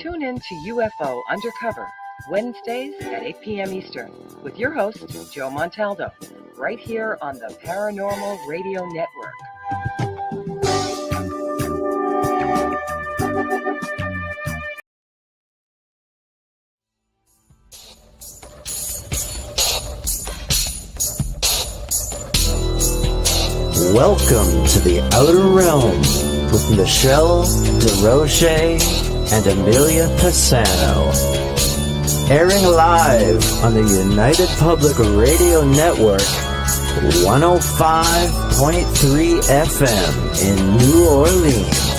Tune in to UFO Undercover, Wednesdays at 8 p.m. Eastern, with your host, Joe Montaldo, right here on the Paranormal Radio Network. Welcome to the Outer Realm with Michelle DeRoche and Amelia Pisano. Airing live on the United Public Radio Network, 105.3 FM in New Orleans.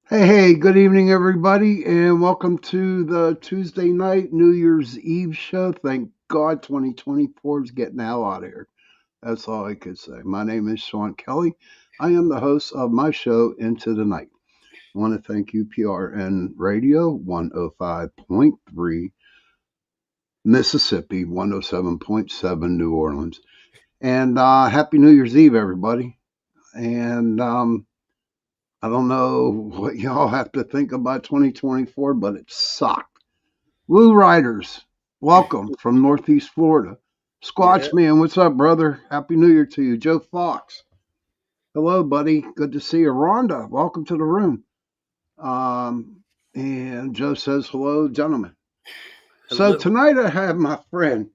Hey, good evening, everybody, and welcome to the Tuesday night New Year's Eve show. Thank God 2024 is getting the hell out of here. That's all I could say. My name is Sean Kelly. I am the host of my show, Into the Night. I want to thank UPRN Radio, 105.3 Mississippi, 107.7 New Orleans. And Happy New Year's Eve, everybody. And I don't know what y'all have to think about 2024, but it sucked. Woo Riders, welcome from Northeast Florida. Squatch Man, what's up, brother? Happy New Year to you. Joe Fox, hello, buddy. Good to see you. Rhonda, welcome to the room. And Joe says, hello, gentlemen. Hello. So tonight I have my friend,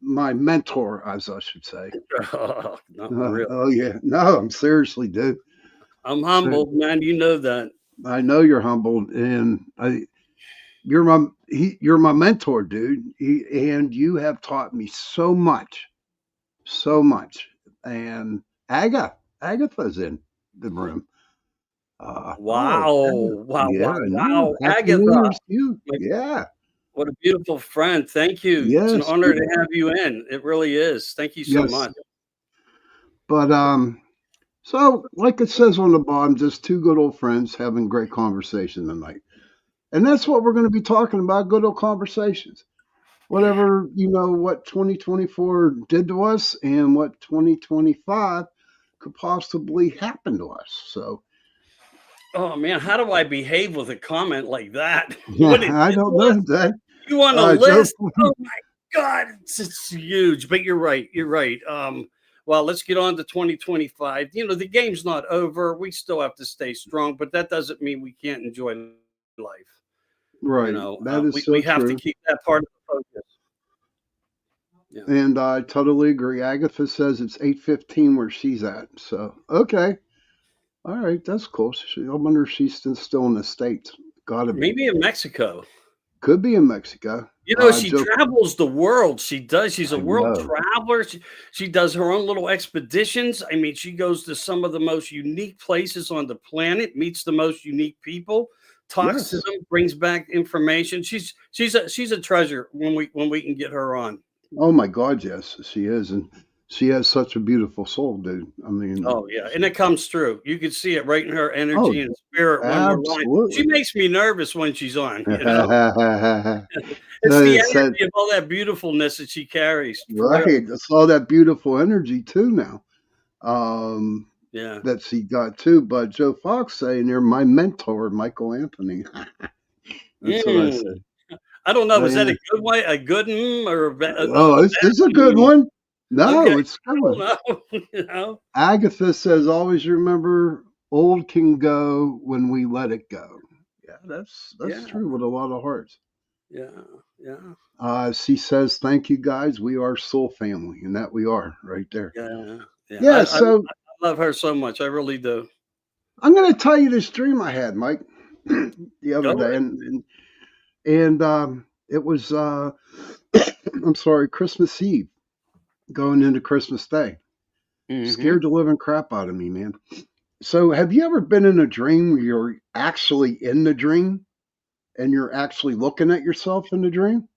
my mentor, as I should say. Oh, not really. Oh yeah, no, I'm seriously, dude. I'm humbled, man. You know that. I know you're humbled, and you're my mentor, dude. And you have taught me so much. And Agatha's in the room. Wow, Agatha. Yeah. What a beautiful friend. Thank you. Yes, it's an honor to have you in. It really is. Thank you so much. But so like it says on the bottom, just two good old friends having great conversation tonight. And that's what we're going to be talking about, good old conversations. Whatever, what 2024 did to us and what 2025 could possibly happen to us. So oh man, how do I behave with a comment like that? I don't know, Dad. You want a list? Oh my God, it's huge. But you're right. Well, let's get on to 2025. The game's not over. We still have to stay strong, but that doesn't mean we can't enjoy life. Right. That is we so have true. to keep that part of the focus. Yeah. And I totally agree. Agatha says it's 8:15 where she's at. So, okay. All right, that's cool. I wonder if she's still in the States. Gotta be. Maybe in Mexico. Could be in Mexico. She travels the world. She does. She's a world traveler. She does her own little expeditions. I mean, she goes to some of the most unique places on the planet, meets the most unique people, talks to them, brings back information. She's a treasure when we can get her on. Oh my God, yes, she is. And she has such a beautiful soul, dude. I mean, oh yeah, and it comes through. You can see it right in her energy and spirit. When she makes me nervous when she's on. It's the energy of all that beautifulness that she carries. Right, it's all that beautiful energy too. Now, that she got too. But Joe Fox saying, "You're my mentor, Michael Anthony." That's what I said. I don't know. Is that And, a good way, a good or oh, it's a good one. No, Okay, it's a good I one. don't know. Agatha says, always remember old can go when we let it go. Yeah, that's Yeah, true with a lot of hearts. yeah, yeah, She says, thank you guys. We are soul family, and that we are right there. yeah, yeah. Yeah, I so love her so much. I really do. I'm going to tell you this dream I had, Mike, the other Go day, ahead. and it was I'm sorry, Christmas Eve, going into Christmas Day. Mm-hmm. Scared the living crap out of me, man. So, have you ever been in a dream where you're actually in the dream and you're actually looking at yourself in the dream?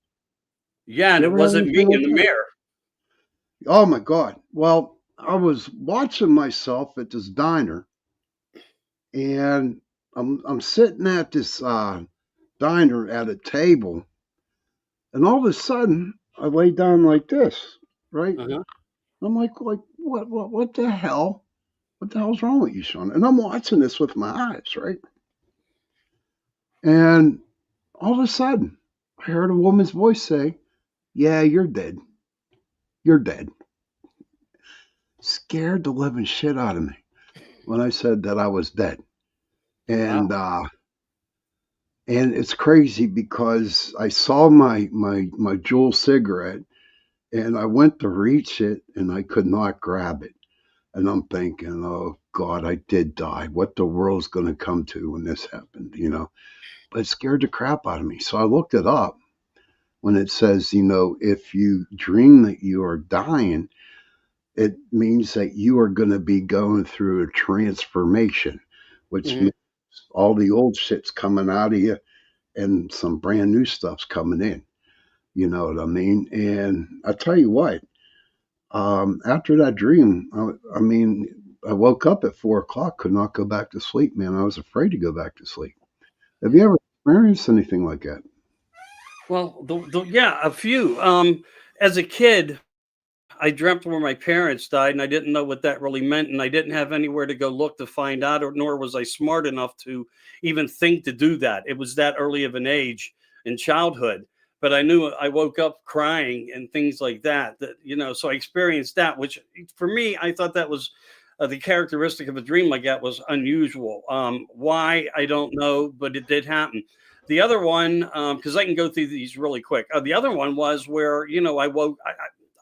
Yeah, and You it ever had wasn't me anything in like the that? mirror. Oh my God. Well, I was watching myself at this diner, and I'm sitting at this diner at a table, and all of a sudden I lay down like this, right? Uh-huh. I'm like what the hell? What the hell's wrong with you, Sean? And I'm watching this with my eyes, right? And all of a sudden, I heard a woman's voice say, "Yeah, you're dead. You're dead." Scared the living shit out of me when I said that I was dead. Wow. And it's crazy because I saw my Juul cigarette, and I went to reach it and I could not grab it. And I'm thinking, oh God, I did die. What the world's going to come to when this happened, you know? But it scared the crap out of me. So I looked it up when it says, if you dream that you are dying, it means that you are going to be going through a transformation, which Mhm. means all the old shit's coming out of you and some brand new stuff's coming in. You know what I mean? And I tell you what, after that dream, I mean, I woke up at 4 o'clock, could not go back to sleep, man. I was afraid to go back to sleep. Have you ever experienced anything like that? Well, yeah, a few. As a kid, I dreamt where my parents died, and I didn't know what that really meant, and I didn't have anywhere to go look to find out, or nor was I smart enough to even think to do that. It was that early of an age in childhood, but I knew I woke up crying and things like that. So I experienced that, which for me, I thought that was the characteristic of a dream like that was unusual. Why I don't know, but it did happen. The other one, because I can go through these really quick. The other one was where I woke.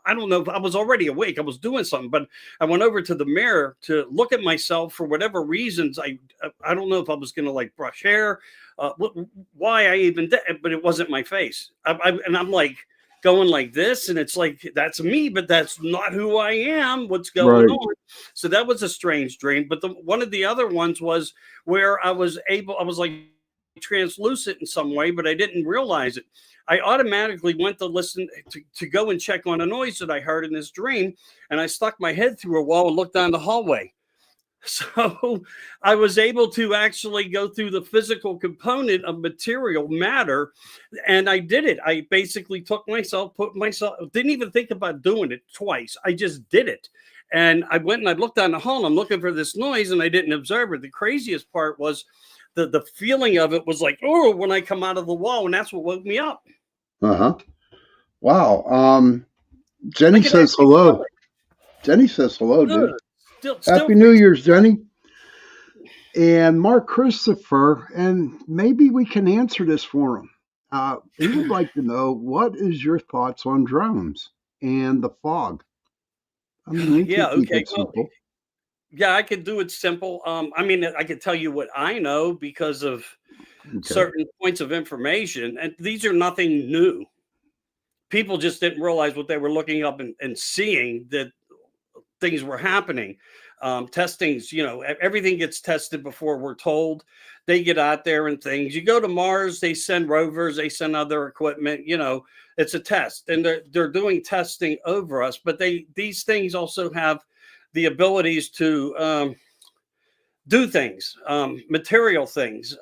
I don't know if I was already awake. I was doing something, but I went over to the mirror to look at myself for whatever reasons. I don't know if I was going to like brush hair, why I even did, but it wasn't my face. And I'm like going like this, and it's like that's me, but that's not who I am. What's going Right. on? So that was a strange dream. But one of the other ones was where I was like translucent in some way, but I didn't realize it. I automatically went to listen to go and check on a noise that I heard in this dream, and I stuck my head through a wall and looked down the hallway. So I was able to actually go through the physical component of material matter, and I did it. I basically didn't even think about doing it twice. I just did it. And I went and I looked down the hall and I'm looking for this noise and I didn't observe it. The craziest part was the feeling of it was like, oh, when I come out of the wall, and that's what woke me up. Uh-huh. Wow. Jenny says hello. Jenny says hello, dude. Happy New Year's, Jenny. And Mark Christopher, and maybe we can answer this for him. He would like to know, what is your thoughts on drones and the fog? I mean, we can keep it simple. Yeah, I could do it simple. I mean, I could tell you what I know because of certain points of information, and these are nothing new. People just didn't realize what they were looking up and seeing, that things were happening. Testings, everything gets tested before we're told. They get out there and things. You go to Mars, they send rovers, they send other equipment. It's a test, and they're doing testing over us. But these things also have the abilities to do things, material things,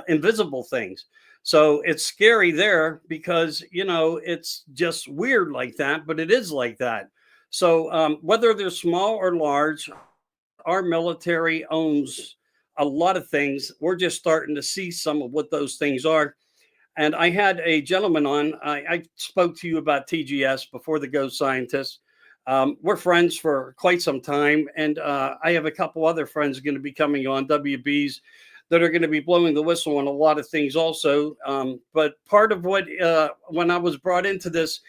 invisible things. So it's scary there because, it's just weird like that, but it is like that. So whether they're small or large, our military owns a lot of things. We're just starting to see some of what those things are. And I had a gentleman on. I spoke to you about TGS before, the Go Scientists. We're friends for quite some time, and I have a couple other friends going to be coming on, WBs, that are going to be blowing the whistle on a lot of things also. But part of what, when I was brought into this,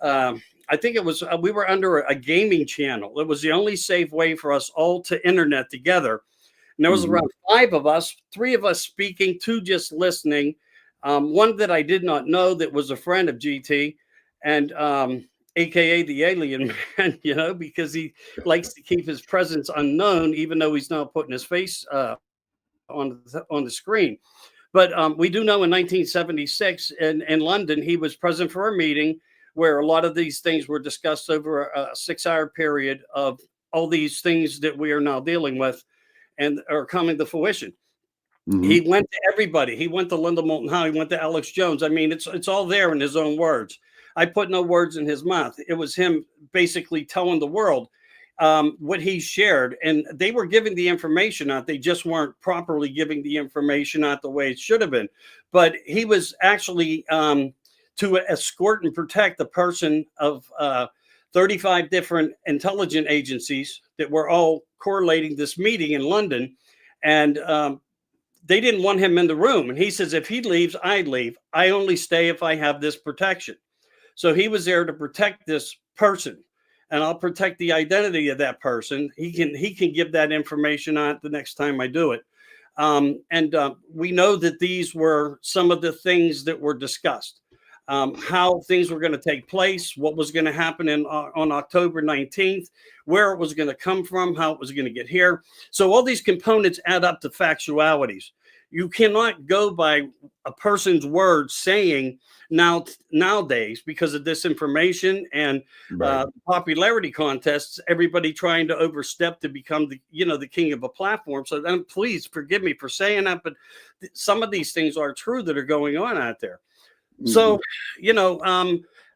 I think it was, we were under a gaming channel. It was the only safe way for us all to internet together. And there was around 5 of us, 3 of us speaking, 2 just listening. One that I did not know that was a friend of GT, and AKA the Alien Man, you know, because he likes to keep his presence unknown, even though he's now putting his face on the screen. But we do know in 1976 in London, he was present for a meeting where a lot of these things were discussed over a 6-hour period of all these things that we are now dealing with and are coming to fruition. He went to everybody. He went to Linda Moulton Howe. He went to Alex Jones. I mean, it's all there in his own words. I put no words in his mouth. It was him basically telling the world what he shared, and they were giving the information out. They just weren't properly giving the information out the way it should have been. But he was actually to escort and protect the person of 35 different intelligence agencies that were all correlating this meeting in London. And they didn't want him in the room. And he says, if he leaves, I leave. I only stay if I have this protection. So he was there to protect this person, and I'll protect the identity of that person. He can give that information out the next time I do it. We know that these were some of the things that were discussed. How things were going to take place, what was going to happen on October 19th, where it was going to come from, how it was going to get here. So all these components add up to factualities. You cannot go by a person's words saying nowadays, because of disinformation and popularity contests, everybody trying to overstep to become the king of a platform. So then please forgive me for saying that, but some of these things are true that are going on out there. So,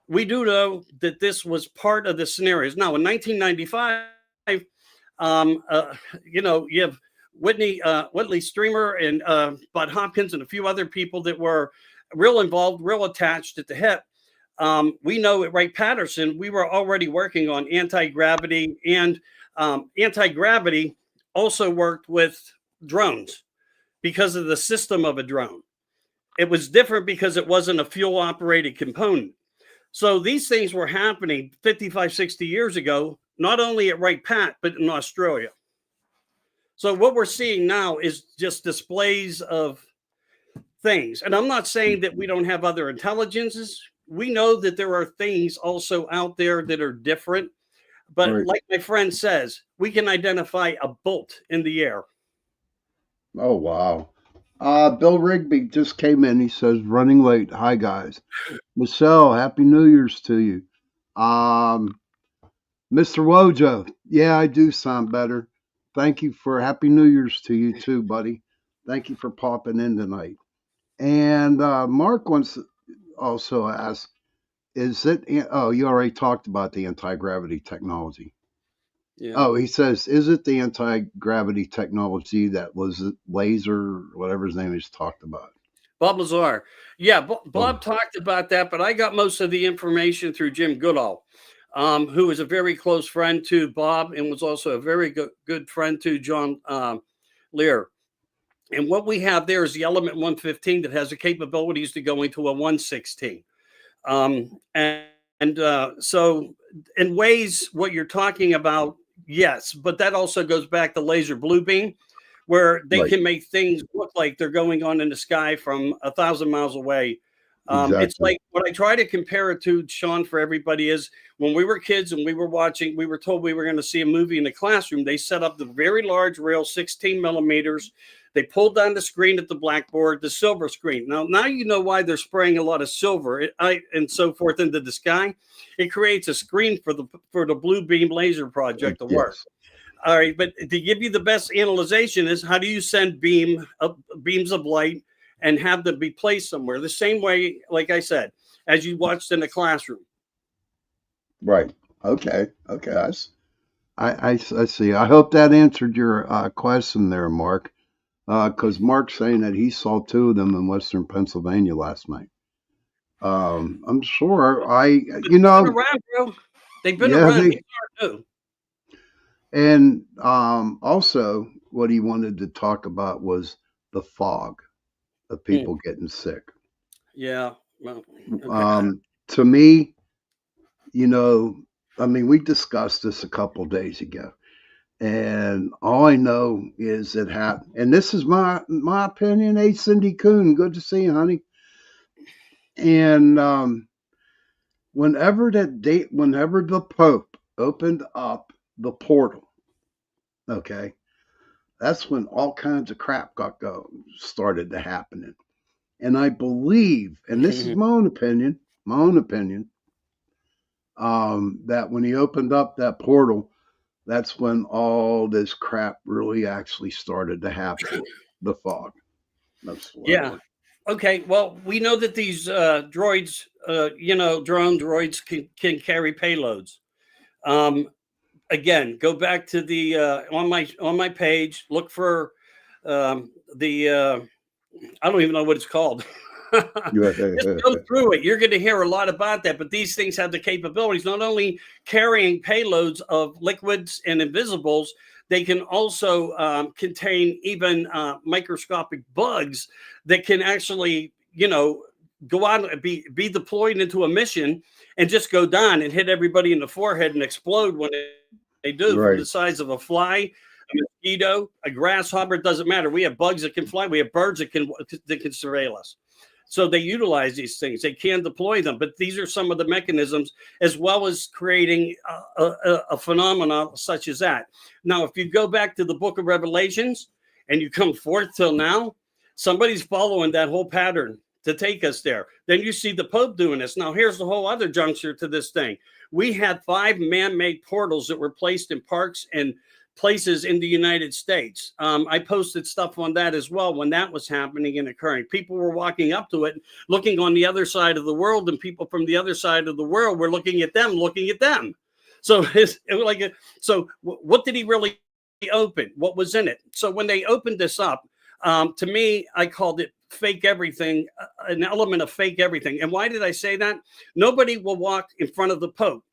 we do know that this was part of the scenarios. Now, in 1995, you have Whitley Streamer and Bud Hopkins and a few other people that were real involved, real attached at the hip. We know at Wright-Patterson, we were already working on anti-gravity, and anti-gravity also worked with drones because of the system of a drone. It was different because it wasn't a fuel operated component. So these things were happening 55, 60 years ago, not only at Wright-Pat, but in Australia. So what we're seeing now is just displays of things. And I'm not saying that we don't have other intelligences. We know that there are things also out there that are different. But like my friend says, we can identify a bolt in the air. Oh, wow. Bill Rigby just came in. He says, running late. Hi, guys. Michelle, Happy New Year's to you. Mr. Wojo, yeah, I do sound better. Thank you for Happy New Year's to you too, buddy. Thank you for popping in tonight. And Mark wants to also ask, you already talked about the anti-gravity technology. Yeah. Oh, he says, is it the anti-gravity technology that was laser, whatever his name is, talked about? Bob Lazar. Yeah, Bob talked about that, but I got most of the information through Jim Goodall, who is a very close friend to Bob and was also a very good friend to John Lear. And what we have there is the Element 115 that has the capabilities to go into a 116. So in ways, what you're talking about, yes, but that also goes back to laser blue beam, where they can make things look like they're going on in the sky from 1,000 miles away. Exactly. It's like what I try to compare it to, Sean, for everybody, is when we were kids and we were told we were going to see a movie in the classroom. They set up the very large rail, 16 millimeters. They pulled down the screen at the blackboard, the silver screen. Now you know why they're spraying a lot of silver and so forth into the sky. It creates a screen for the blue beam laser project to work. All right, but to give you the best analyzation is, how do you send beams of light and have them be placed somewhere? The same way, like I said, as you watched in the classroom. Right. Okay. I see. I hope that answered your question there, Mark. Because Mark's saying that he saw 2 of them in Western Pennsylvania last night. I'm sure They've been around, bro. They've been yeah, around. These aren't new. and also what he wanted to talk about was the fog of people getting sick. Yeah. Well, okay. To me, I mean, we discussed this a couple days ago, and all I know is it happened. And this is my opinion. Hey, Cindy Coon, good to see you, honey. And whenever the Pope opened up the portal, okay, that's when all kinds of crap started to happen. And I believe, and this is my own opinion, that when he opened up that portal, that's when all this crap really actually started to happen. The fog. That's Yeah. Okay. Well, we know that these droids, drone droids can carry payloads. Again, go back to the on my page. Look for the I don't even know what it's called. Just go through it. You're going to hear a lot about that. But these things have the capabilities not only carrying payloads of liquids and invisibles, they can also contain even microscopic bugs that can actually, go out and be deployed into a mission and just go down and hit everybody in the forehead and explode when they do. Right. From the size of a fly, a mosquito, a grasshopper, it doesn't matter. We have bugs that can fly. We have birds that can surveil us. So they utilize these things. They can deploy them, but these are some of the mechanisms, as well as creating a phenomenon such as that. Now, if you go back to the Book of Revelations and you come forth till now, somebody's following that whole pattern to take us there. Then you see the Pope doing this. Now, here's the whole other juncture to this thing. We had 5 man-made portals that were placed in parks and places in the United States. I posted stuff on that as well when that was happening and occurring. People were walking up to it, looking on the other side of the world, and people from the other side of the world were looking at them. So it was like, what did he really open? What was in it? So when they opened this up, to me, I called it fake everything, an element of fake everything. And why did I say that? Nobody will walk in front of the Pope,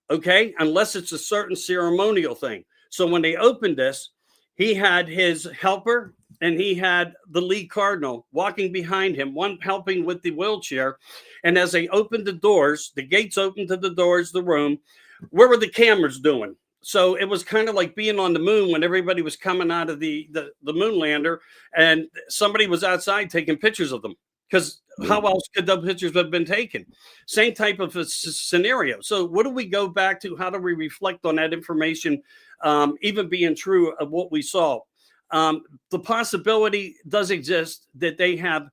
okay, unless it's a certain ceremonial thing. So when they opened this, he had his helper and he had the lead cardinal walking behind him, one helping with the wheelchair. And as they opened the doors, the gates opened to the doors, the room, where were the cameras doing? So it was kind of like being on the moon when everybody was coming out of the moon lander and somebody was outside taking pictures of them. Because how else could the pictures have been taken? Same type of a scenario. So what do we go back to? How do we reflect on that information, even being true of what we saw? The possibility does exist that they have,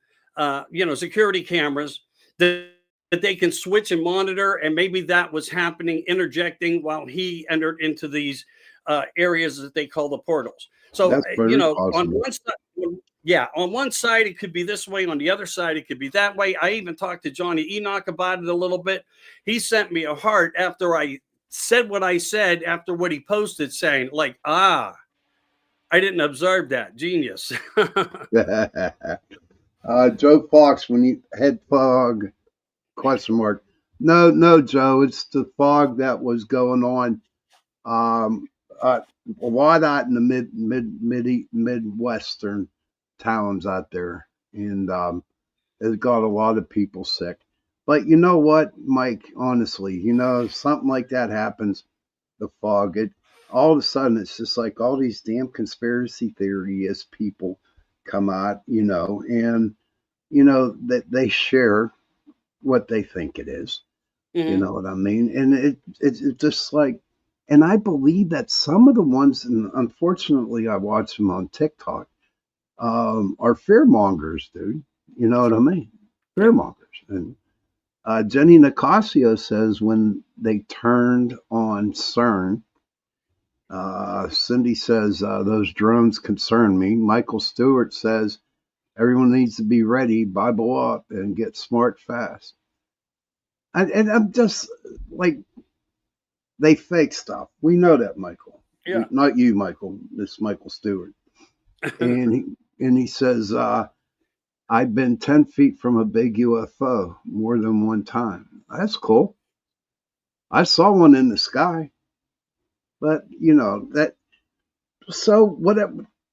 security cameras that they can switch and monitor, and maybe that was happening, interjecting while he entered into these areas that they call the portals. So, on one side, on one side, it could be this way. On the other side, it could be that way. I even talked to Johnny Enoch about it a little bit. He sent me a heart after I said what I said, after what he posted, saying like, I didn't observe that. Genius. Joe Fox, when you had fog, ? No, Joe, it's the fog that was going on. Why not in the midwestern towns out there, and it got a lot of people sick. But you know what, Mike? Honestly, something like that happens, the fog. All of a sudden, it's just like all these damn conspiracy theorists people come out, and that they share what they think it is. Mm-hmm. You know what I mean? And it's just like, and I believe that some of the ones, and unfortunately, I watch them on TikTok, are fear mongers, dude. You know what I mean? Fear mongers. And Jenny Nicasio says when they turned on CERN, Cindy says those drones concern me. Michael Stewart says everyone needs to be ready, Bible up, and get smart fast. And I'm just like, they fake stuff. We know that, Michael. Yeah. Not you, Michael. This is Michael Stewart. And he says, I I've been 10 feet from a big UFO more than one time. That's cool. I saw one in the sky, but that. So what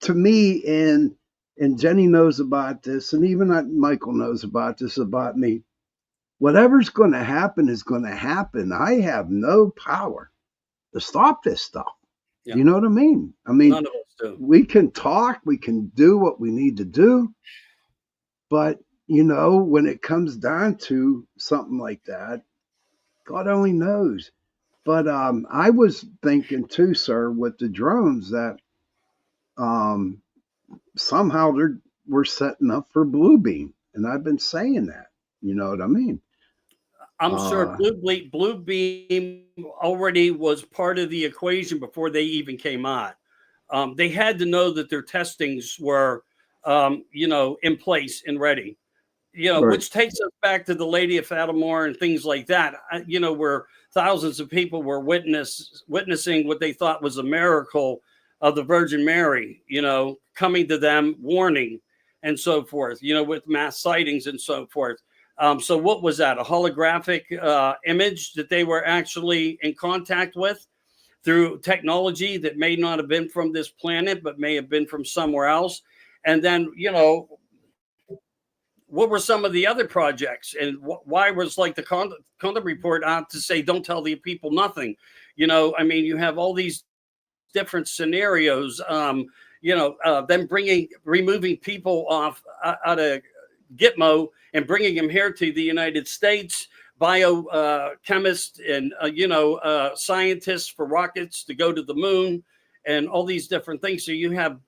to me, and Jenny knows about this, and even Michael knows about this about me. Whatever's going to happen is going to happen. I have no power to stop this stuff. Yeah. You know what I mean? None of us do. We can talk, we can do what we need to do, but when it comes down to something like that, God only knows. But I was thinking too, sir, with the drones that somehow we're setting up for Blue Beam, and I've been saying that. You know what I mean? I'm sure Blue Beam already was part of the equation before they even came out. They had to know that their testings were, in place and ready. Right. Which takes us back to the Lady of Fatimore and things like that. Where thousands of people were witnessing what they thought was a miracle of the Virgin Mary, coming to them, warning, and so forth. With mass sightings and so forth. So what was that? A holographic image that they were actually in contact with through technology that may not have been from this planet, but may have been from somewhere else. And then, what were some of the other projects, and why was like the Condon report out to say, don't tell the people nothing? You have all these different scenarios, them removing people off out of Gitmo and bringing them here to the United States, biochemists and, scientists for rockets to go to the moon and all these different things. So you have,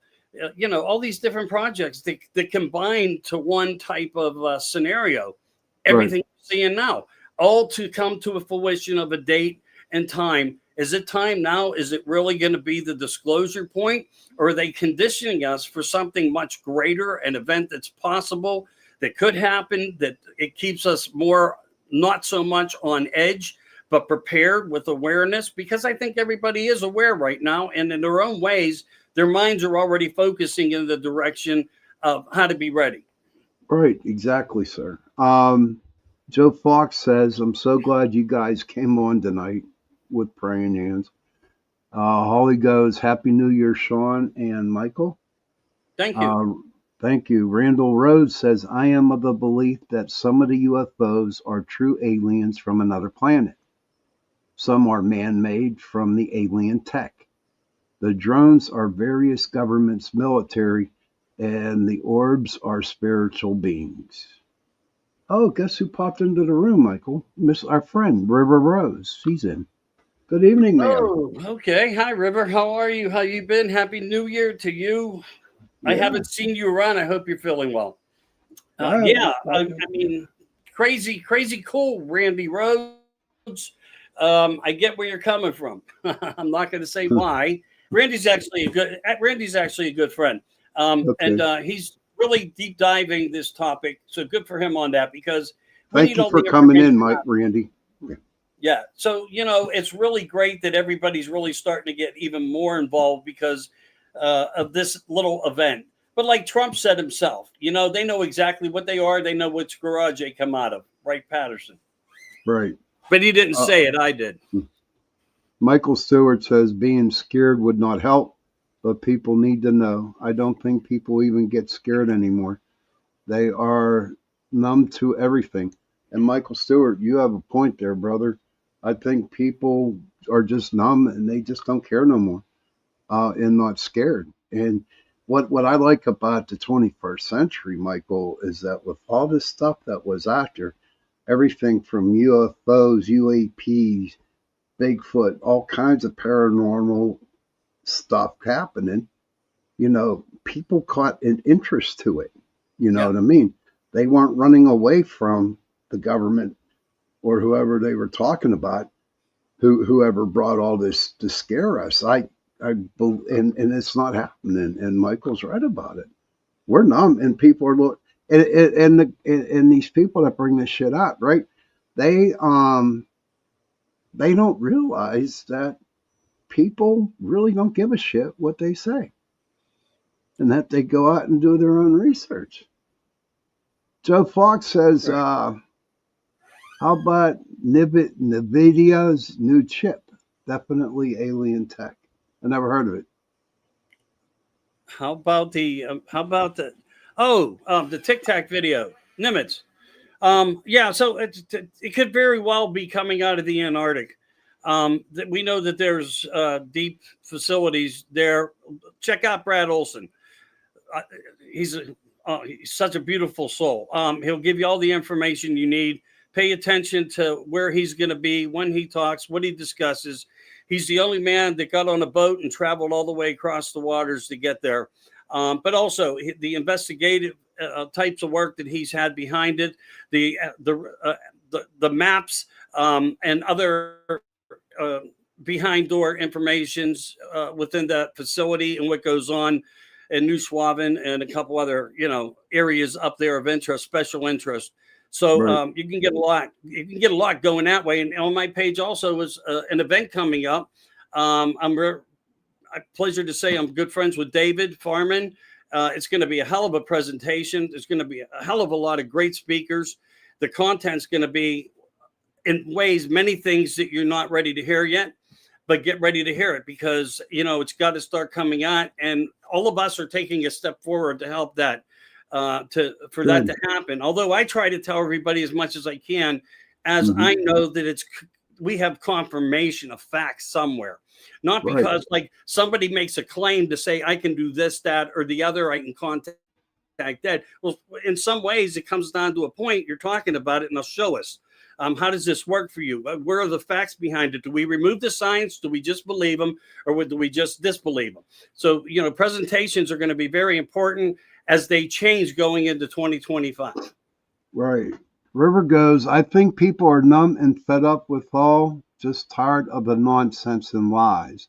all these different projects that combine to one type of scenario, everything right. We're seeing now, all to come to a fruition of a date and time. Is it time now? Is it really going to be the disclosure point? Or are they conditioning us for something much greater, an event that's possible, that could happen, that it keeps us more, not so much on edge, but prepared with awareness? Because I think everybody is aware right now, and in their own ways, their minds are already focusing in the direction of how to be ready. Right, exactly, sir. Joe Fox says, I'm so glad you guys came on tonight with praying hands. Holly goes, Happy New Year, Sean and Michael. Thank you. Thank you. Randall Rhodes says, I am of the belief that some of the UFOs are true aliens from another planet. Some are man-made from the alien tech. The drones are various governments' military, and the orbs are spiritual beings. Oh, guess who popped into the room, Michael? Our friend, River Rose. She's in. Good evening, ma'am. Oh, okay. Hi, River. How are you? How you been? Happy New Year to you. Yeah. I haven't seen you around. I hope you're feeling well. Crazy cool, Randy Rhodes. I get where you're coming from. I'm not going to say why. Randy's actually a good friend. And he's really deep diving this topic. So good for him on that, because thank you for coming in, Mike, Randy. Yeah. So, it's really great that everybody's really starting to get even more involved because of this little event. But like Trump said himself, they know exactly what they are. They know which garage they come out of, right, Patterson? Right. But he didn't say it. I did. Michael Stewart says being scared would not help, but people need to know. I don't think people even get scared anymore. They are numb to everything. And Michael Stewart, you have a point there, brother. I think people are just numb and they just don't care no more and not scared. And what I like about the 21st century, Michael, is that with all this stuff that was after, everything from UFOs, UAPs, Bigfoot, all kinds of paranormal stuff happening, people caught an interest to it. You know what I mean? They weren't running away from the government or whoever they were talking about, whoever brought all this to scare us. And it's not happening. And Michael's right about it. We're numb, and people are and these people that bring this shit out, right? They don't realize that people really don't give a shit what they say, and that they go out and do their own research. Joe Fox says, how about NVIDIA's new chip? Definitely alien tech. I never heard of it. How about the the Tic Tac video, Nimitz? Yeah, so it could very well be coming out of the Antarctic. We know that there's deep facilities there. Check out Brad Olson. He's such a beautiful soul. He'll give you all the information you need. Pay attention to where he's going to be, when he talks, what he discusses. He's the only man that got on a boat and traveled all the way across the waters to get there. But also the investigative types of work that he's had behind it, the maps and other behind door informations within that facility and what goes on in New Schwaben and a couple other areas up there of interest, special interest. So Right. you can get a lot. You can get a lot going that way. And on my page also is an event coming up. Pleasure to say I'm good friends with David Farman. It's going to be a hell of a presentation. There's going to be a hell of a lot of great speakers. The content's going to be in ways, many things that you're not ready to hear yet, but get ready to hear it because, it's got to start coming out. And all of us are taking a step forward to help that, for that to happen. Although I try to tell everybody as much as I can, as I know that we have confirmation of facts somewhere. Not because like somebody makes a claim to say I can do this, that, or the other, I can contact that. Well, in some ways, it comes down to a point. You're talking about it, and they'll show us. How does this work for you? Where are the facts behind it? Do we remove the science? Do we just believe them, or do we just disbelieve them? So, presentations are going to be very important as they change going into 2025. Right. River goes, I think people are numb and fed up with all, just tired of the nonsense and lies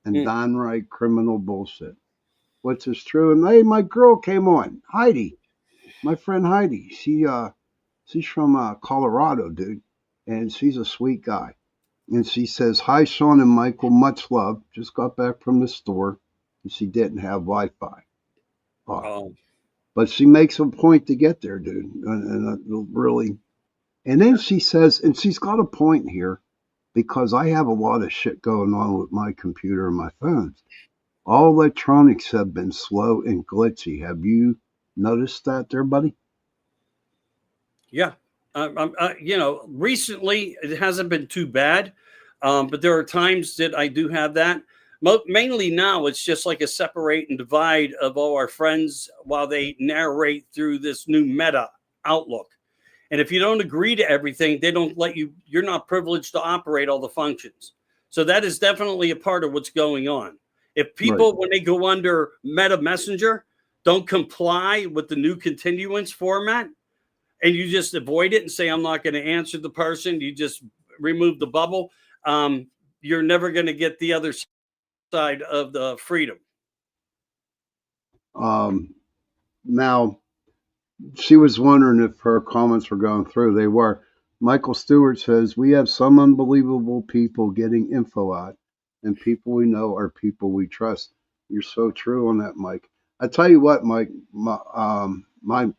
and downright criminal bullshit. Which is true. And hey, my girl came on, Heidi, my friend Heidi. She's from Colorado, dude, and she's a sweet guy. And she says, hi, Sean and Michael, much love. Just got back from the store, and she didn't have Wi-Fi. But she makes a point to get there, dude, and really. And then she says, and she's got a point here, because I have a lot of shit going on with my computer and my phones. All electronics have been slow and glitchy. Have you noticed that there, buddy? Yeah. Recently it hasn't been too bad, but there are times that I do have that. Mainly now it's just like a separate and divide of all our friends while they narrate through this new meta outlook. And if you don't agree to everything, they don't let you, you're not privileged to operate all the functions. So that is definitely a part of what's going on. If people, when they go under Meta Messenger, don't comply with the new continuance format, and you just avoid it and say, I'm not going to answer the person, you just remove the bubble, you're never going to get the other side of the freedom. Now, she was wondering if her comments were going through. They were. Michael Stewart says, we have some unbelievable people getting info out, and people we know are people we trust. You're so true on that, Mike. I tell you what, Mike, my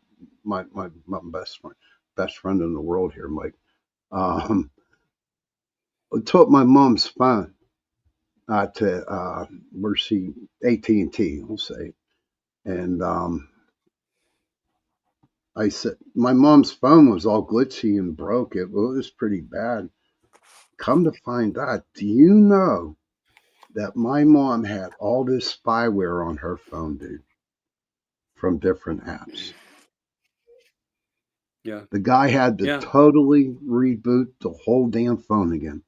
best friend in the world here, Mike, took my mom's phone to where she AT&T, we'll say, and I said my mom's phone was all glitchy and broke. It was pretty bad. Come to find out, do you know that my mom had all this spyware on her phone, dude, from different apps? Yeah. The guy had to totally reboot the whole damn phone again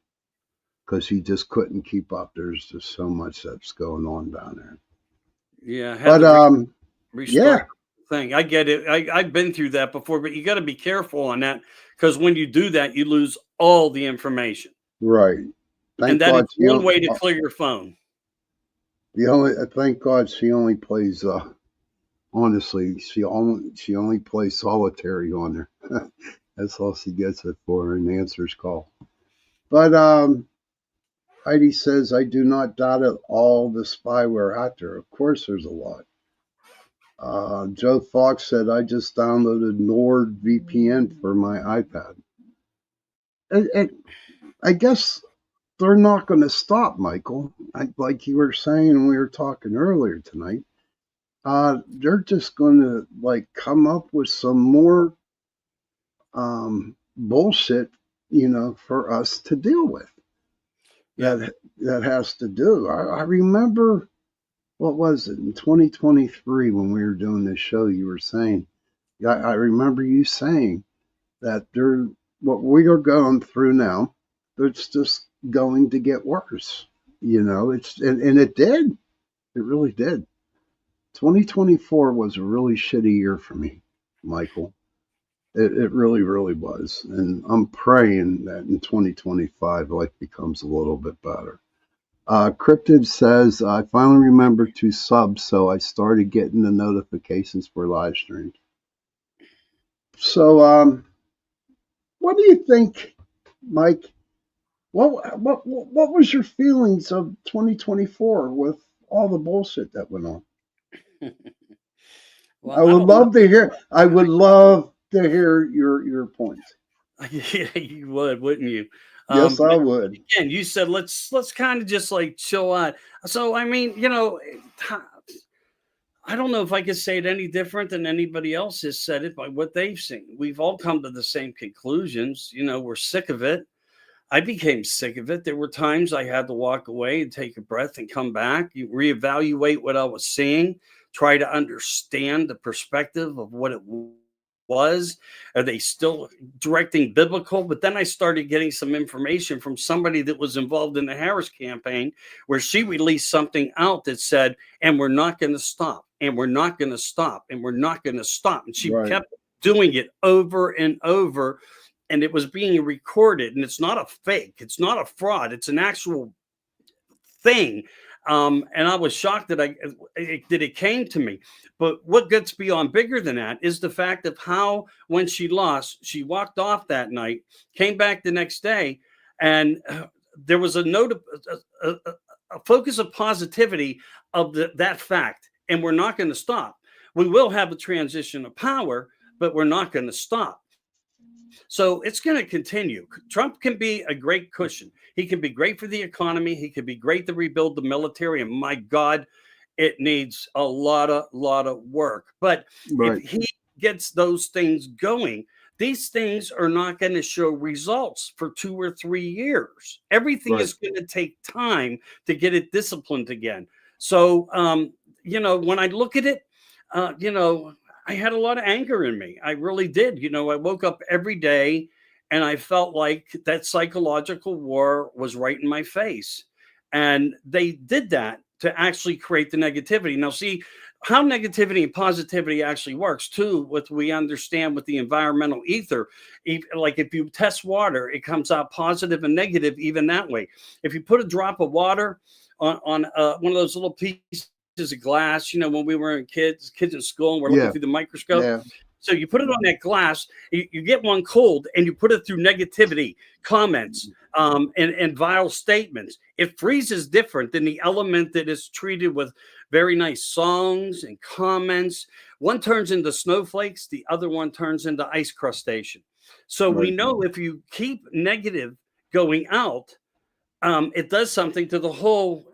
because he just couldn't keep up. There's just so much that's going on down there. Yeah. But restart thing. I get it. I've been through that before, but you got to be careful on that because when you do that, you lose all the information. Right. And that is one way to clear your phone. Thank God she only plays. Honestly, she only plays solitary on there. That's all she gets it for, and answers call. But Heidi says, I do not doubt it all the spyware out there. Of course, there's a lot. Joe Fox said, I just downloaded NordVPN for my iPad. And I guess they're not going to stop, Michael. Like you were saying when we were talking earlier tonight, they're just going to like come up with some more bullshit, for us to deal with. That has to do. I remember, what was it, in 2023 when we were doing this show, you were saying, I remember you saying that what we are going through now, it's just going to get worse. And it did. It really did. 2024 was a really shitty year for me, Michael. It really, really was. And I'm praying that in 2025, life becomes a little bit better. Cryptid says, I finally remembered to sub, so I started getting the notifications for live streams. So, what do you think, Mike? What was your feelings of 2024 with all the bullshit that went on? Well, I would love to hear your points. Yeah, you would, wouldn't you? Yes, I would. Again, you said let's kind of just like chill out. So I mean, I don't know if I could say it any different than anybody else has said it by what they've seen. We've all come to the same conclusions. We're sick of it. I became sick of it. There were times I had to walk away and take a breath and come back, reevaluate what I was seeing, try to understand the perspective of what it was. Are they still directing biblical? But then I started getting some information from somebody that was involved in the Harris campaign, where she released something out that said, and we're not going to stop, and we're not going to stop, and we're not going to stop. And she kept doing it over and over. And it was being recorded, and it's not a fake. It's not a fraud. It's an actual thing. And I was shocked that it came to me. But what gets beyond bigger than that is the fact of how, when she lost, she walked off that night, came back the next day, and there was a focus of positivity of that fact. And we're not going to stop. We will have a transition of power, but we're not going to stop. So it's going to continue. Trump can be a great cushion. He can be great for the economy. He can be great to rebuild the military. And my God, it needs a lot of work. But if he gets those things going, these things are not going to show results for 2 or 3 years. Everything is going to take time to get it disciplined again. So, when I look at it, I had a lot of anger in me. I really did. I woke up every day and I felt like that psychological war was right in my face. And they did that to actually create the negativity. Now, see how negativity and positivity actually works too, what we understand with the environmental ether. Like if you test water, it comes out positive and negative even that way. If you put a drop of water on one of those little pieces of glass, when we were kids in school and we're looking through the microscope. Yeah. So you put it on that glass, you get one cold and you put it through negativity, comments, and vile statements. It freezes different than the element that is treated with very nice songs and comments. One turns into snowflakes, the other one turns into ice crustation. So we know if you keep negative going out, it does something to the whole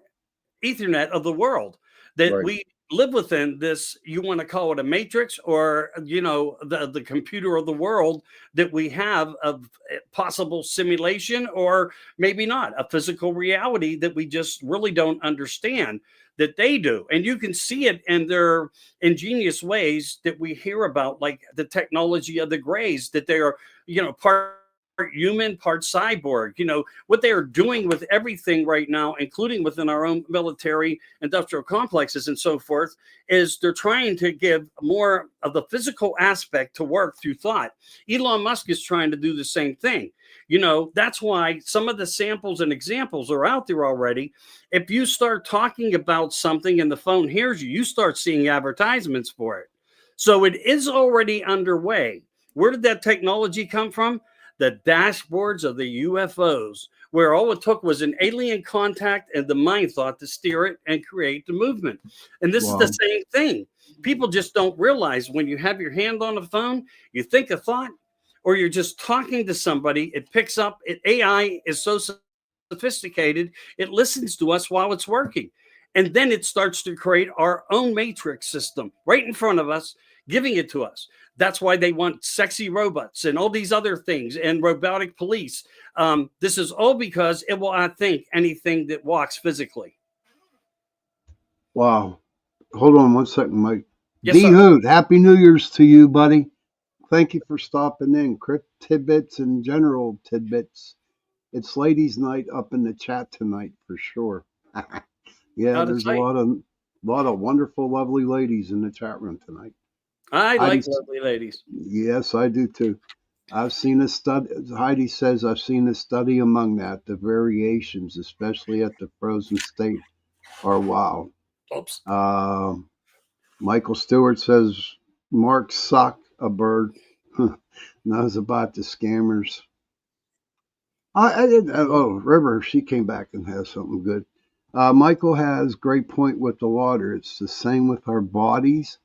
Ethernet of the world. That we live within this, you want to call it a matrix or, the computer of the world that we have of possible simulation, or maybe not a physical reality that we just really don't understand that they do. And you can see it in their ingenious ways that we hear about, like the technology of the Greys, that they are, part human, part cyborg. What they are doing with everything right now, including within our own military industrial complexes and so forth, is they're trying to give more of the physical aspect to work through thought. Elon Musk is trying to do the same thing. That's why some of the samples and examples are out there already. If you start talking about something and the phone hears you, you start seeing advertisements for it. So it is already underway. Where did that technology come from? The dashboards of the UFOs, where all it took was an alien contact and the mind thought to steer it and create the movement. And this is the same thing. people just don't realize when you have your hand on the phone, you think a thought, or you're just talking to somebody, it picks up. AI is so sophisticated, it listens to us while it's working. And then it starts to create our own matrix system right in front of us, giving it to us. That's why they want sexy robots and all these other things and robotic police. This is all because it will outthink anything that walks physically. Wow. Hold on one second, Mike. Yes, D sir. Hoot, Happy New Year's to you, buddy. Thank you for stopping in. Crypt tidbits and general tidbits. It's ladies' night up in the chat tonight for sure. Yeah, there's a lot of wonderful, lovely ladies in the chat room tonight. I like lovely ladies. Yes, I do too. I've seen a study. Heidi says I've seen a study among that. The variations, especially at the frozen state, are wow. Oops. Michael Stewart says Mark Sock a bird knows about the scammers. River, she came back and has something good. Michael has great point with the water. It's the same with our bodies.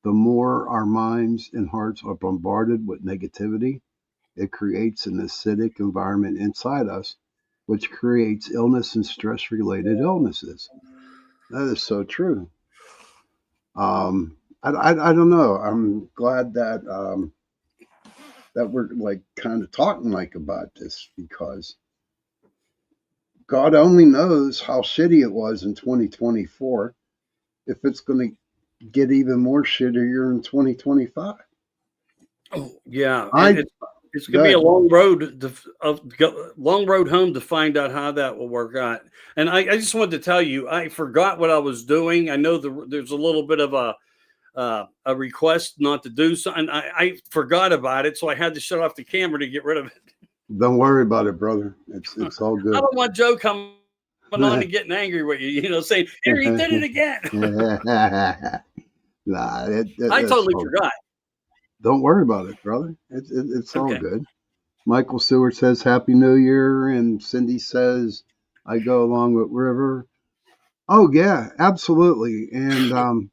The more our minds and hearts are bombarded with negativity, it creates an acidic environment inside us, which creates illness and stress-related illnesses. That is so true. I don't know. I'm glad that that we're like kind of talking like about this, because God only knows how shitty it was in 2024. If it's going to get even more shittier in 2025. Oh, yeah. It's going to be a long road home to find out how that will work out. And I just wanted to tell you, I forgot what I was doing. I know there's a little bit of a request not to do something. I forgot about it, so I had to shut off the camera to get rid of it. Don't worry about it, brother. It's all good. I don't want Joe coming on and getting angry with you, saying, here, he did it again. I totally forgot. Don't worry about it, brother. It's all good. Michael Stewart says Happy New Year, and Cindy says I go along with River. Oh yeah, absolutely. And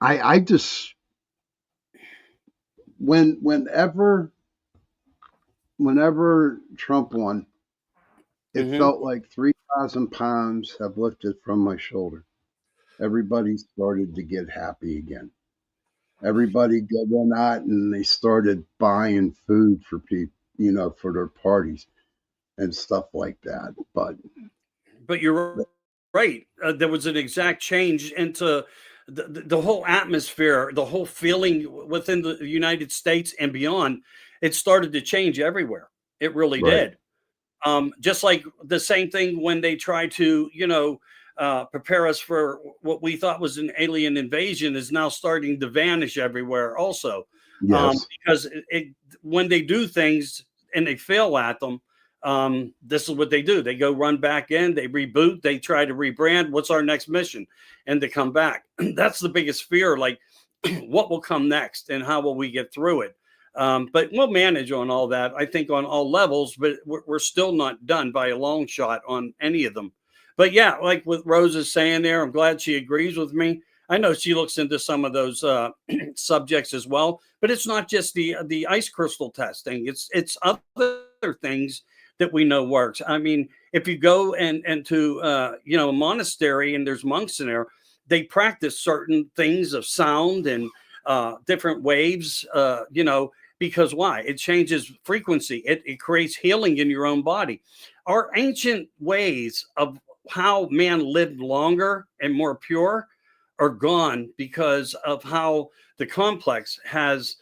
I just whenever Trump won, it felt like 3,000 pounds have lifted from my shoulder. Everybody started to get happy again. Everybody went out and they started buying food for people, for their parties and stuff like that. But you're right. There was an exact change into the whole atmosphere, the whole feeling within the United States and beyond. It started to change everywhere. It really did. Just like the same thing when they tried to, prepare us for what we thought was an alien invasion is now starting to vanish everywhere also. Yes. Because when they do things and they fail at them, this is what they do. They go run back in, they reboot, they try to rebrand. What's our next mission? And they come back. That's the biggest fear. Like, what will come next and how will we get through it? But we'll manage on all that, I think, on all levels, but we're still not done by a long shot on any of them. But yeah, like what Rose is saying there, I'm glad she agrees with me. I know she looks into some of those subjects as well, but it's not just the ice crystal testing. It's other things that we know works. I mean, if you go and to a monastery and there's monks in there, they practice certain things of sound and different waves, because why? It changes frequency. It creates healing in your own body. Our ancient ways of how man lived longer and more pure are gone because of how the complex has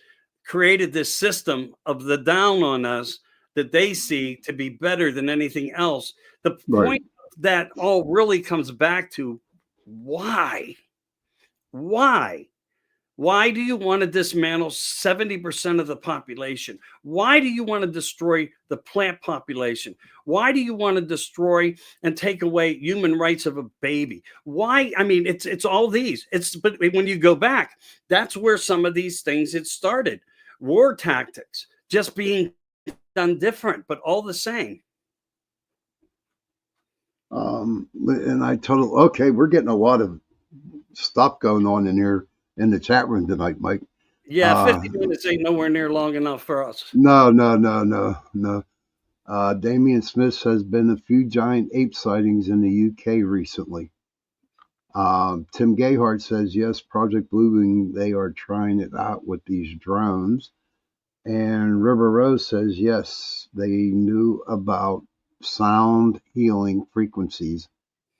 created this system of the down on us that they see to be better than anything else. The point that all really comes back to why do you want to dismantle 70% of the population? Why do you want to destroy the plant population? Why do you want to destroy and take away human rights of a baby? Why? I mean, it's all these. But when you go back, that's where some of these things it started. War tactics, just being done different, but all the same. And I we're getting a lot of stuff going on in here in the chat room tonight, Mike. Yeah, 50 minutes ain't nowhere near long enough for us. No. Damian Smith says been a few giant ape sightings in the UK recently. Tim Gayhart says, yes, Project Bluewing, they are trying it out with these drones. And River Rose says, yes, they knew about sound healing frequencies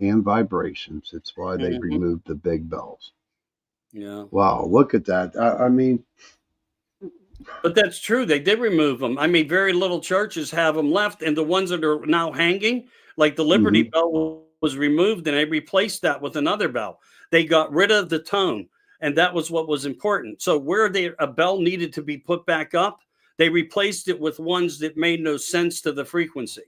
and vibrations. It's why they removed the big bells. Yeah. Wow, look at that. I mean. But that's true. They did remove them. I mean, very little churches have them left. And the ones that are now hanging, like the Liberty Bell was removed and they replaced that with another bell. They got rid of the tone. And that was what was important. So where a bell needed to be put back up, they replaced it with ones that made no sense to the frequency.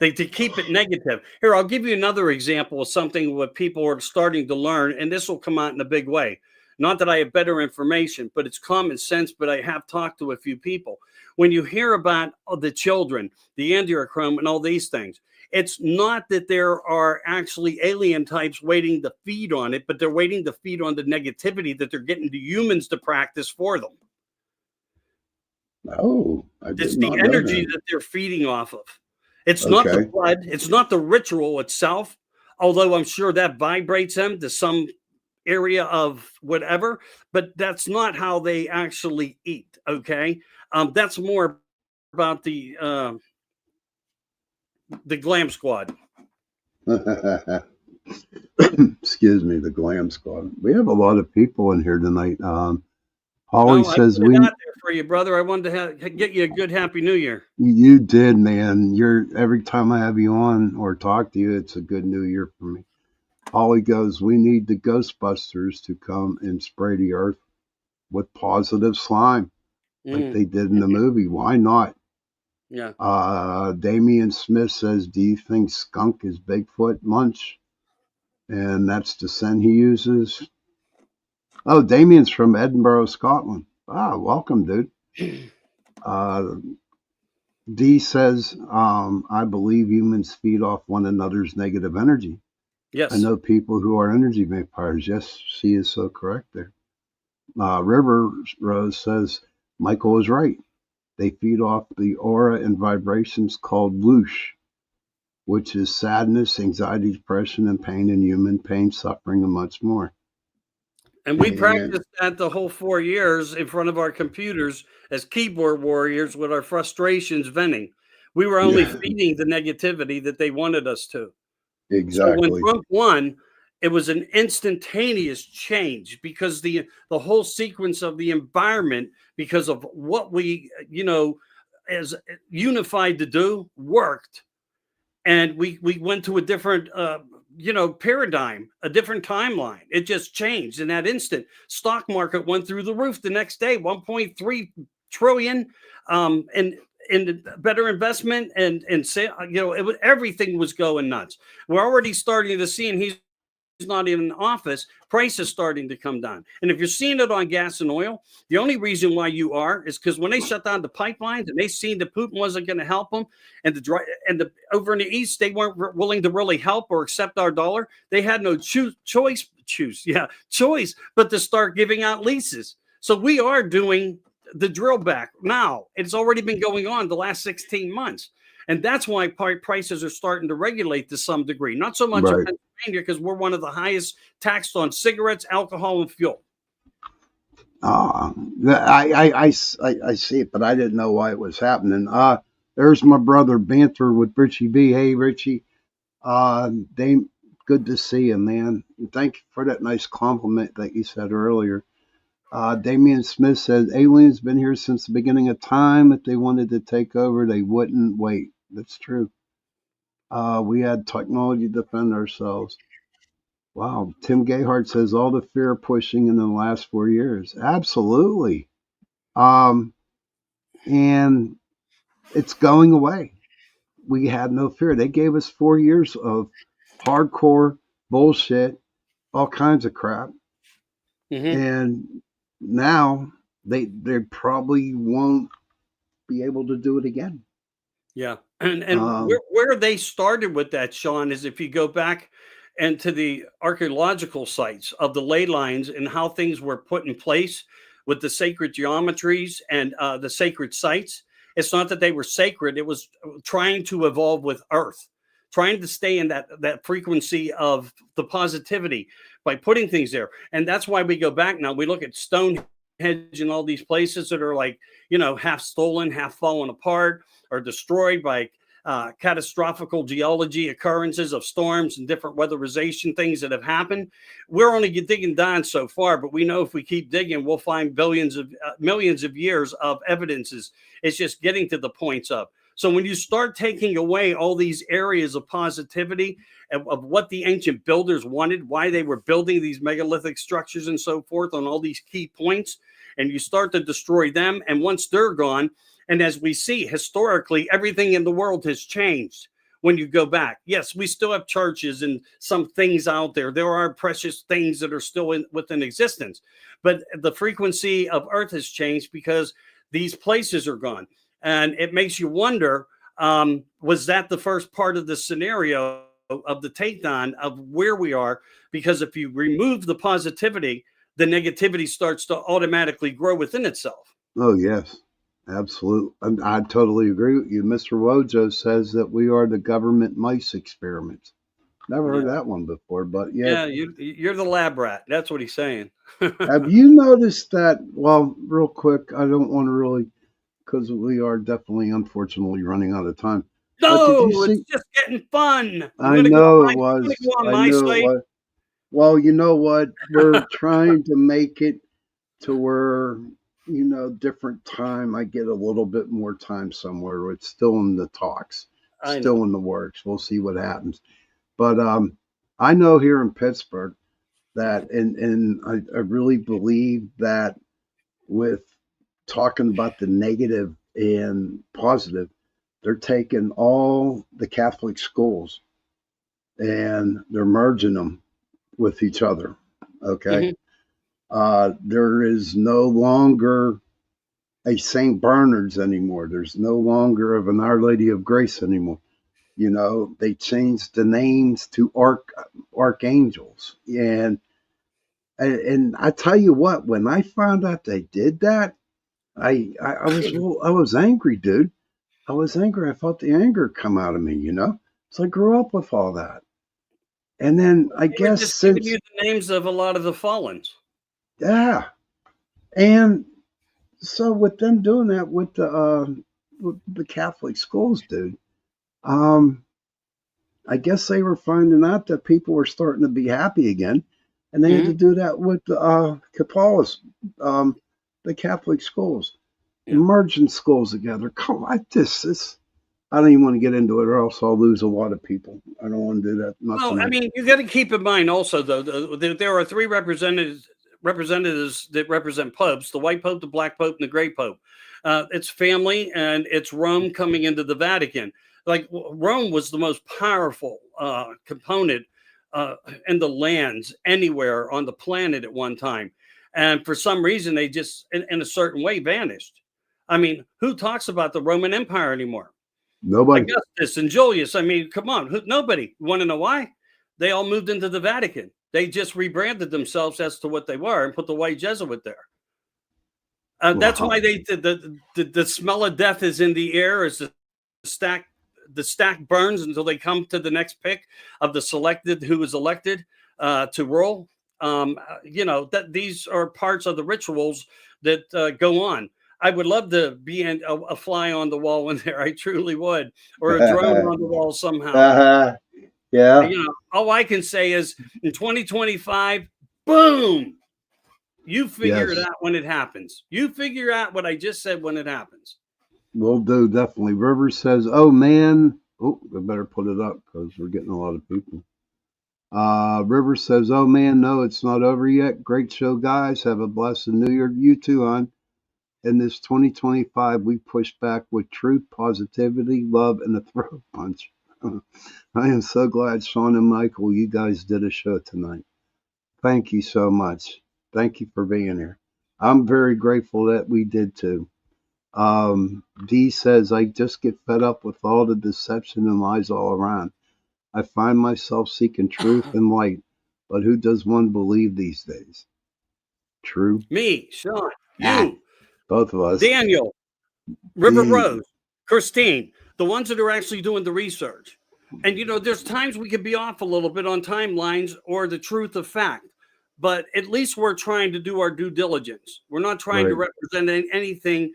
To keep it negative. Here, I'll give you another example of something what people are starting to learn, and this will come out in a big way. Not that I have better information, but it's common sense, but I have talked to a few people. When you hear about the children, the angiochrome and all these things, it's not that there are actually alien types waiting to feed on it, but they're waiting to feed on the negativity that they're getting the humans to practice for them. Oh, it's the energy that they're feeding off of. It's not the blood. It's not the ritual itself, although I'm sure that vibrates them to some area of whatever, but that's not how they actually eat. Okay. That's more about the Glam Squad. Excuse me, the Glam Squad. We have a lot of people in here tonight. Holly says we got there for you, brother. I wanted to get you a good Happy New Year. You did, man. Every time I have you on or talk to you, it's a good New Year for me. Holly goes, we need the Ghostbusters to come and spray the earth with positive slime, like they did in the movie. Why not? Yeah. Damian Smith says, do you think skunk is Bigfoot munch? And that's the scent he uses. Oh, Damien's from Edinburgh, Scotland. Ah, welcome, dude. D says, I believe humans feed off one another's negative energy. Yes. I know people who are energy vampires. Yes, she is so correct there. River Rose says, Michael is right. They feed off the aura and vibrations called whoosh, which is sadness, anxiety, depression, and pain in human pain, suffering, and much more. And we practiced that the whole 4 years in front of our computers as keyboard warriors with our frustrations venting. We were only feeding the negativity that they wanted us to. Exactly. So when Trump won, it was an instantaneous change because the whole sequence of the environment, because of what we, as unified to do, worked. And we went to a different paradigm, a different timeline. It just changed in that instant. Stock market went through the roof the next day, 1.3 trillion, and better investment and everything was going nuts. We're already starting to see, and he's not even in office, prices starting to come down. And if you're seeing it on gas and oil, the only reason why you are is because when they shut down the pipelines and they seen that Putin wasn't going to help them, and over in the East, they weren't willing to really help or accept our dollar. They had no choice but to start giving out leases. So we are doing the drill back now. It's already been going on the last 16 months. And that's why prices are starting to regulate to some degree. Not so much in Pennsylvania, because we're one of the highest taxed on cigarettes, alcohol, and fuel. I see it, but I didn't know why it was happening. There's my brother Banter with Richie B. Hey, Richie. Good to see you, man. Thank you for that nice compliment that you said earlier. Damian Smith says, aliens been here since the beginning of time. If they wanted to take over, they wouldn't wait. That's true. We had technology to defend ourselves. Wow. Tim Gayhart says, all the fear pushing in the last 4 years. Absolutely. And it's going away. We had no fear. They gave us 4 years of hardcore bullshit, all kinds of crap. And now they probably won't be able to do it again. Yeah. And where they started with that, Sean, is if you go back and to the archaeological sites of the ley lines and how things were put in place with the sacred geometries and the sacred sites. It's not that they were sacred, it was trying to evolve with Earth, trying to stay in that frequency of the positivity by putting things there. And that's why we go back now. We look at Stonehenge and all these places that are like, half stolen, half fallen apart, or destroyed by catastrophical geology occurrences of storms and different weatherization things that have happened. We're only digging down so far, but we know if we keep digging, we'll find millions of years of evidences. It's just getting to the points of. So when you start taking away all these areas of positivity of what the ancient builders wanted, why they were building these megalithic structures and so forth on all these key points, and you start to destroy them, and once they're gone, and as we see historically, everything in the world has changed when you go back. Yes, we still have churches and some things out there. There are precious things that are still within existence, but the frequency of Earth has changed because these places are gone. And it makes you wonder, was that the first part of the scenario of the takedown of where we are? Because if you remove the positivity, the negativity starts to automatically grow within itself. Oh, yes, absolutely. I totally agree with you. Mr. Wojo says that we are the government mice experiments. Never heard that one before, but yeah. Yeah, you're the lab rat. That's what he's saying. Have you noticed that? Well, real quick, I don't want to really, because we are definitely, unfortunately, running out of time. No, it's just getting fun. I know it was. I know it was. Well, you know what? We're trying to make it to where, different time. I get a little bit more time somewhere. It's still in the talks, still in the works. We'll see what happens. But I know here in Pittsburgh that, and I really believe that with talking about the negative and positive, they're taking all the Catholic schools and they're merging them with each other. Okay. There is no longer a St. Bernard's anymore. There's no longer of an Our Lady of Grace anymore. They changed the names to archangels. And I tell you what, when I found out they did that, I was angry, dude. I was angry. I felt the anger come out of me, So I grew up with all that. And then I guess just giving you the names of a lot of the fallens. Yeah. And so with them doing that with the Catholic schools, dude, I guess they were finding out that people were starting to be happy again, and they had to do that with the Catholic schools, merging schools together. Come on, I don't even want to get into it, or else I'll lose a lot of people. I don't want to do that. Well, I mean, you got to keep in mind also, though, there are three representatives that represent popes: the white pope, the black pope, and the gray pope. It's family, and it's Rome coming into the Vatican. Like Rome was the most powerful component in the lands anywhere on the planet at one time. And for some reason, they just, in a certain way, vanished. I mean, who talks about the Roman Empire anymore? Nobody. Augustus and Julius. I mean, come on. Nobody. You want to know why? They all moved into the Vatican. They just rebranded themselves as to what they were and put the white Jesuit there. That's why the smell of death is in the air as the stack burns until they come to the next pick of the selected who was elected to rule. That these are parts of the rituals that go on. I would love to be a fly on the wall in there. I truly would, or a drone on the wall somehow. Yeah. All I can say is in 2025, boom, you figure it out when it happens. You figure out what I just said when it happens. Will do, definitely. River says, oh, man. Oh, I better put it up because we're getting a lot of people. River says, oh, man, no, it's not over yet. Great show, guys. Have a blessed New Year. You too, hon. In this 2025, we push back with truth, positivity, love, and a throat punch. I am so glad, Sean and Michael, you guys did a show tonight. Thank you so much. Thank you for being here. I'm very grateful that we did too. Dee says, I just get fed up with all the deception and lies all around. I find myself seeking truth and light. But who does one believe these days? True. Me, Sean, Ah, you, both of us. Daniel, River Mm, Rose, Christine, the ones that are actually doing the research. And there's times we could be off a little bit on timelines or the truth of fact, but at least we're trying to do our due diligence. We're not trying to right. represent anything,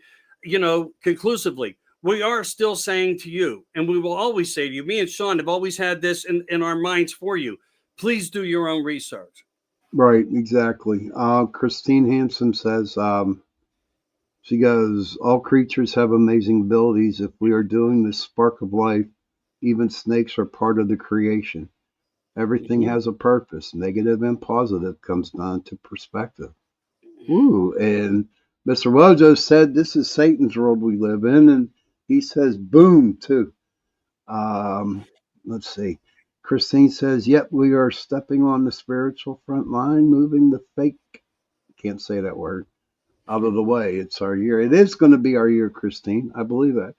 conclusively. We are still saying to you, and we will always say to you, me and Sean have always had this in our minds for you. Please do your own research. Right, exactly. Christine Hansen says, she goes, all creatures have amazing abilities. If we are doing the spark of life, even snakes are part of the creation. Everything Mhm. has a purpose. Negative and positive comes down to perspective. Ooh, and Mr. Wojo said this is Satan's world we live in, and he says boom too. Let's see. Christine says, yep, we are stepping on the spiritual front line, moving the fake, can't say that word, out of the way. It's our year. It is going to be our year, Christine. I believe that.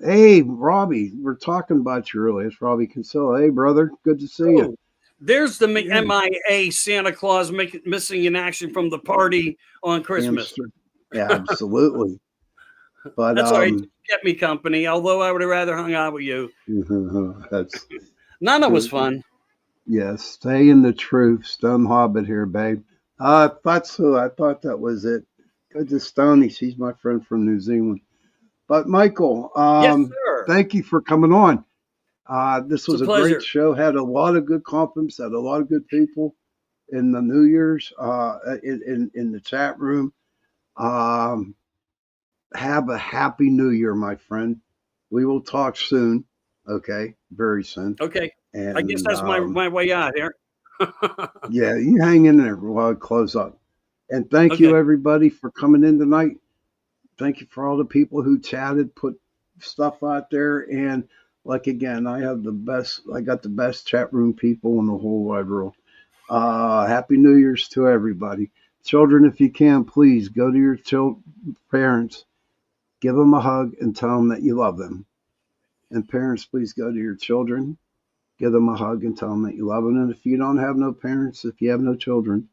Hey, Robbie, we're talking about you earlier. It's Robbie Kinsella. Hey, brother, good to see you. Oh, there's the Yeah. MIA Santa Claus missing in action from the party on Christmas. Hamster. Yeah, absolutely. But That's all right. You kept me company, although I would have rather hung out with you. that's Nana was fun. yes. Stay in the truth. Stone Hobbit here, babe. I thought so. I thought that was it. Good to Stoney. She's my friend from New Zealand. But Michael, Yes, sir. thank you for coming on. This was It's a a pleasure. great show. Had a lot of good compliments. Had a lot of good people in the New Year's in the chat room. Have a happy New Year, my friend. We will talk soon. Okay, very soon. Okay. And I guess that's my way out here. yeah, you hang in there while I close up. And thank Okay. you everybody for coming in tonight. Thank you for all the people who chatted, put stuff out there, and like again, I got the best chat room people in the whole wide world. Happy New Year's to everybody. Children, if you can, please go to your parents, give them a hug, and tell them that you love them. And parents, please go to your children, give them a hug, and tell them that you love them. And if you don't have no parents, if you have no children,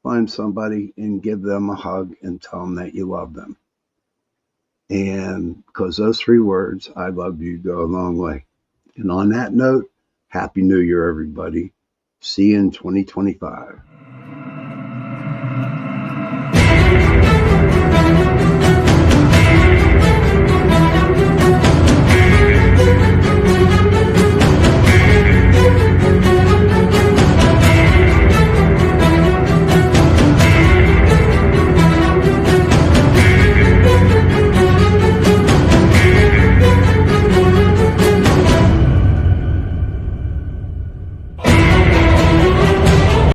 find somebody and give them a hug and tell them that you love them. And because those 3 words, I love you, go a long way. And on that note, Happy New Year, everybody. See you in 2025.